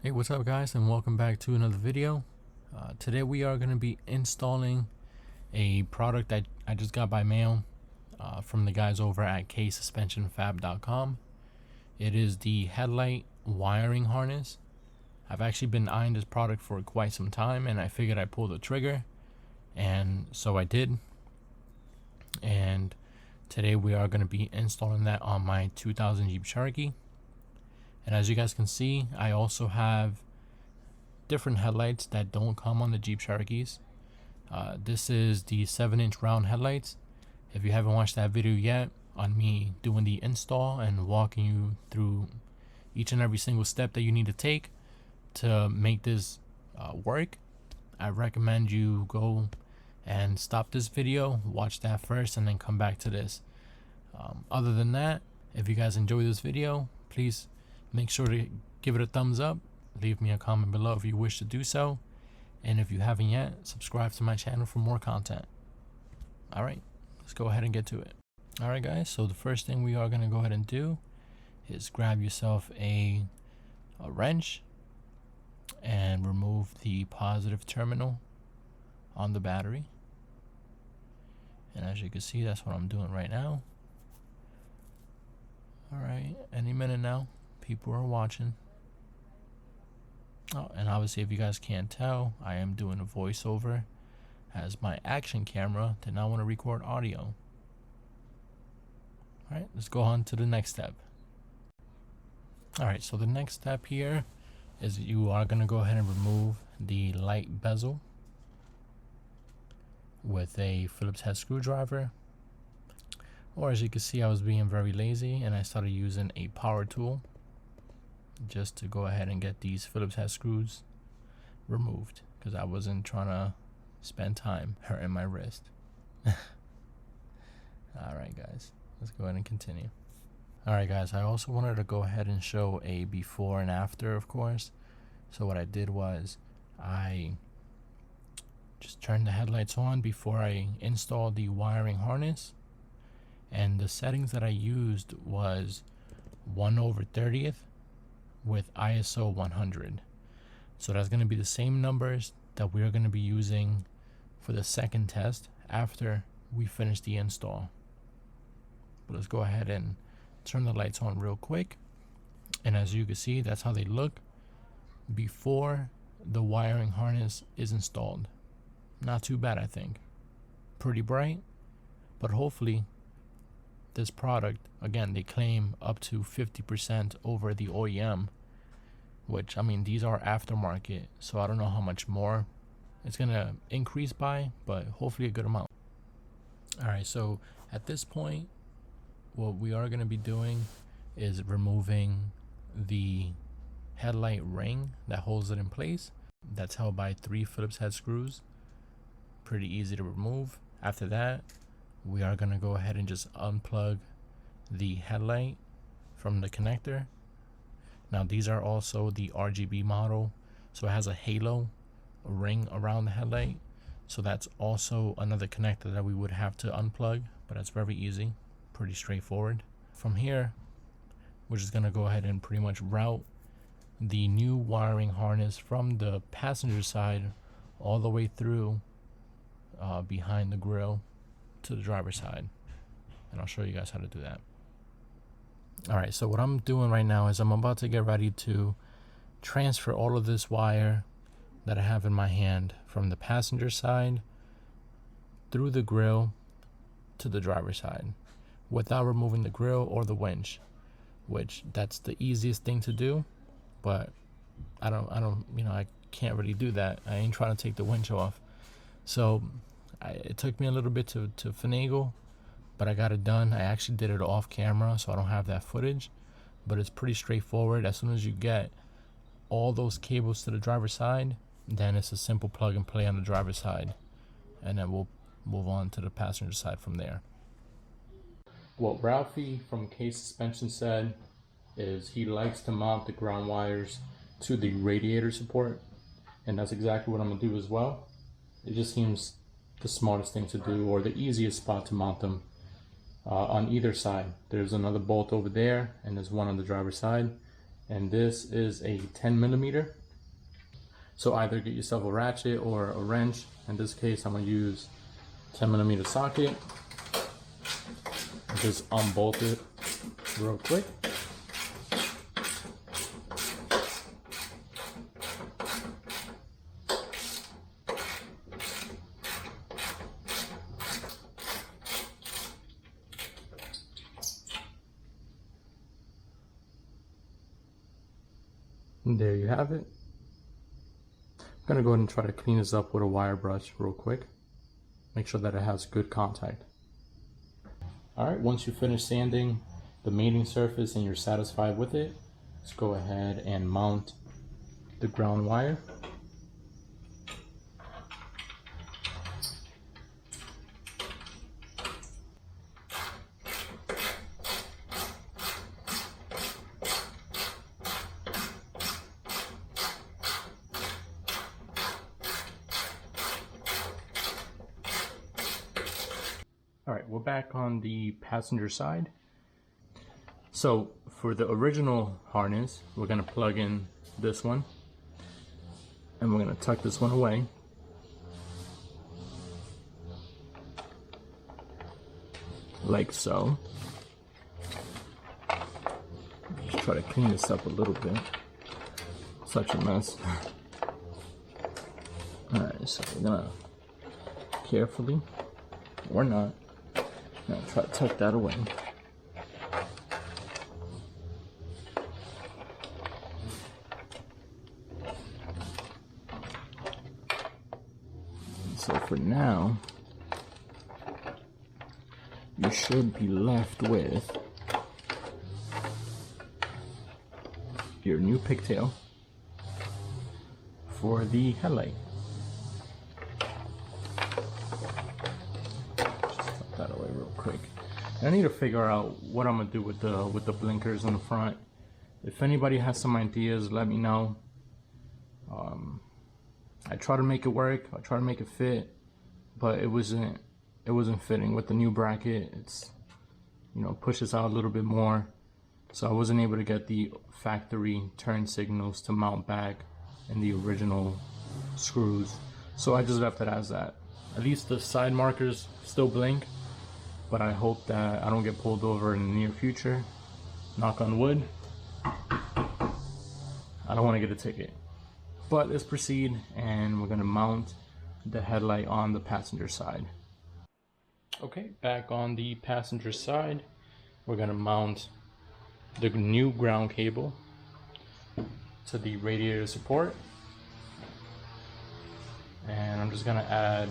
Hey, what's up guys, and welcome back to another video. Today we are going to be installing a product that I just got by mail from the guys over at KsuspensionFab.com. It is the Headlight wiring harness. I've actually been eyeing this product for quite some time, and I figured I'd pull the trigger, and so I did. And today we are going to be installing that on my 2000 Jeep Cherokee. And as you guys can see, I also have different headlights that don't come on the Jeep Cherokees. This is the 7-inch round headlights. If you haven't watched that video yet on me doing the install and walking you through each and every single step that you need to take to make this work, I recommend you go and stop this video, watch that first, and then come back to this. Other than that, if you guys enjoy this video, please make sure to give it a thumbs up, leave me a comment below if you wish to do so, and if you haven't yet, subscribe to my channel for more content. Alright, let's go ahead and get to it. Alright guys, so the first thing we are going to go ahead and do is grab yourself a wrench and remove the positive terminal on the battery. And as you can see, that's what I'm doing right now. Alright, any minute now. People are watching. Oh, and obviously if you guys can't tell, I am doing a voiceover as my action camera did not want to record audio. Alright, let's go on to the next step. Alright, so the next step here is you are going to go ahead and remove the light bezel with a Phillips head screwdriver. Or as you can see, I was being very lazy and I started using a power tool just to go ahead and get these Phillips head screws removed, because I wasn't trying to spend time hurting my wrist. Alright guys, let's go ahead and continue. Alright guys, I also wanted to go ahead and show a before and after, of course. So what I did was I just turned the headlights on before I installed the wiring harness, and the settings that I used was 1/30th with ISO 100. So that's going to be the same numbers that we're going to be using for the second test after we finish the install. But let's go ahead and turn the lights on real quick. And as you can see, that's how they look before the wiring harness is installed. Not too bad, I think. Pretty bright, but hopefully this product, again, they claim up to 50% over the OEM, which, I mean, these are aftermarket, so I don't know how much more it's gonna increase by, but hopefully a good amount. Alright, so at this point, what we are gonna be doing is removing the headlight ring that holds it in place. That's held by 3 Phillips head screws. Pretty easy to remove. After that, we are going to go ahead and just unplug the headlight from the connector. Now these are also the RGB model, so it has a halo ring around the headlight, so that's also another connector that we would have to unplug, but that's very easy, pretty straightforward. From here, we're just going to go ahead and pretty much route the new wiring harness from the passenger side all the way through behind the grill to the driver's side, and I'll show you guys how to do that. Alright, so what I'm doing right now is I'm about to get ready to transfer all of this wire that I have in my hand from the passenger side through the grill to the driver's side without removing the grill or the winch, which that's the easiest thing to do, but I don't you know, I can't really do that. I ain't trying to take the winch off, so it took me a little bit to finagle, but I got it done. I actually did it off camera, so I don't have that footage, but it's pretty straightforward. As soon as you get all those cables to the driver's side, then it's a simple plug and play on the driver's side, and then we'll move on to the passenger side from there. What Ralphie from K Suspension said is he likes to mount the ground wires to the radiator support, and that's exactly what I'm gonna do as well. It just seems the smartest thing to do, or the easiest spot to mount them on either side. There's another bolt over there, and there's one on the driver's side. and this is a 10mm. So either get yourself a ratchet or a wrench. In this case, I'm gonna use 10mm socket. Just unbolt it real quick. And there you have it. I'm gonna go ahead and try to clean this up with a wire brush real quick. Make sure that it has good contact. Alright, once you finish sanding the mating surface and you're satisfied with it, let's go ahead and mount the ground wire. Alright, we're back on the passenger side. So for the original harness, we're going to plug in this one. And we're going to tuck this one away. Like so. Just try to clean this up a little bit. Such a mess. Alright, so we're going to carefully, or not, now try to tuck that away. And so for now, you should be left with your new pigtail for the headlight. Quick. I need to figure out what I'm gonna do with the blinkers on the front. If anybody has some ideas, let me know. I try to make it work. I try to make it fit, but it wasn't fitting with the new bracket. It's, you know, pushes out a little bit more, so I wasn't able to get the factory turn signals to mount back in the original screws. So I just left it as that. At least the side markers still blink. But I hope that I don't get pulled over in the near future. Knock on wood. I don't want to get a ticket. But let's proceed, and we're going to mount the headlight on the passenger side. Okay, back on the passenger side, we're going to mount the new ground cable to the radiator support. And I'm just going to add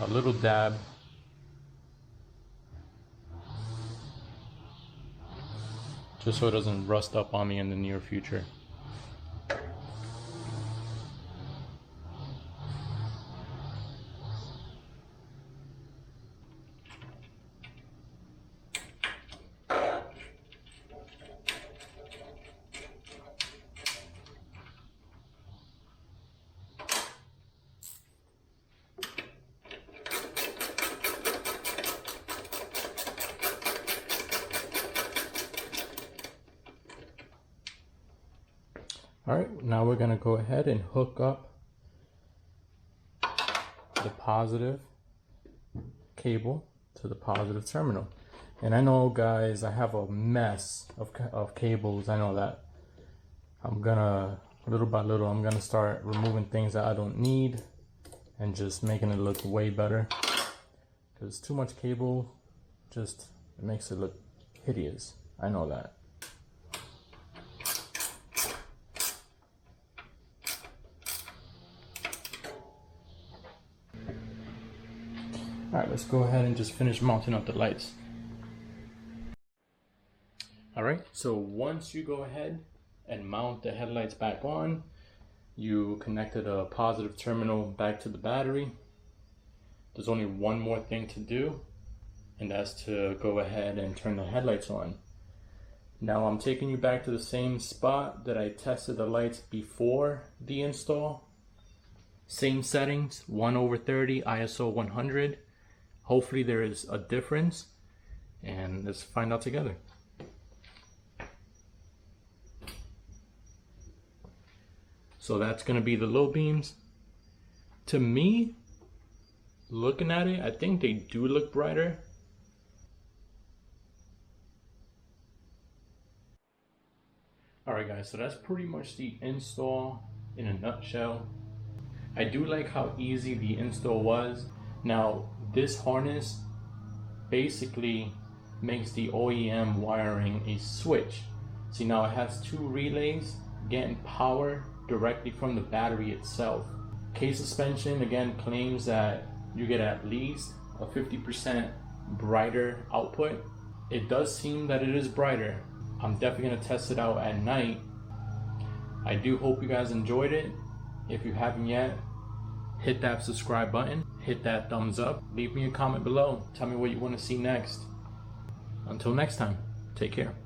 a little dab just so it doesn't rust up on me in the near future. Alright, now we're going to go ahead and hook up the positive cable to the positive terminal. And I know, guys, I have a mess of cables. I know that. I'm gonna, little by little, I'm gonna start removing things that I don't need and just making it look way better. Because too much cable just, it makes it look hideous. I know that. Alright, let's go ahead and just finish mounting up the lights. Alright, so once you go ahead and mount the headlights back on, you connected a positive terminal back to the battery. There's only one more thing to do, and that's to go ahead and turn the headlights on. Now I'm taking you back to the same spot that I tested the lights before the install. Same settings, 1/30, ISO 100. Hopefully there is a difference, and let's find out together. So that's gonna be the low beams. To me, looking at it, I think they do look brighter. Alright guys, so that's pretty much the install in a nutshell. I do like how easy the install was. Now, this harness basically makes the OEM wiring a switch. See, now it has two relays getting power directly from the battery itself. KSuspension again claims that you get at least a 50% brighter output. It does seem that it is brighter. I'm definitely gonna test it out at night. I do hope you guys enjoyed it. If you haven't yet, hit that subscribe button, hit that thumbs up, leave me a comment below, tell me what you want to see next. Until next time, take care.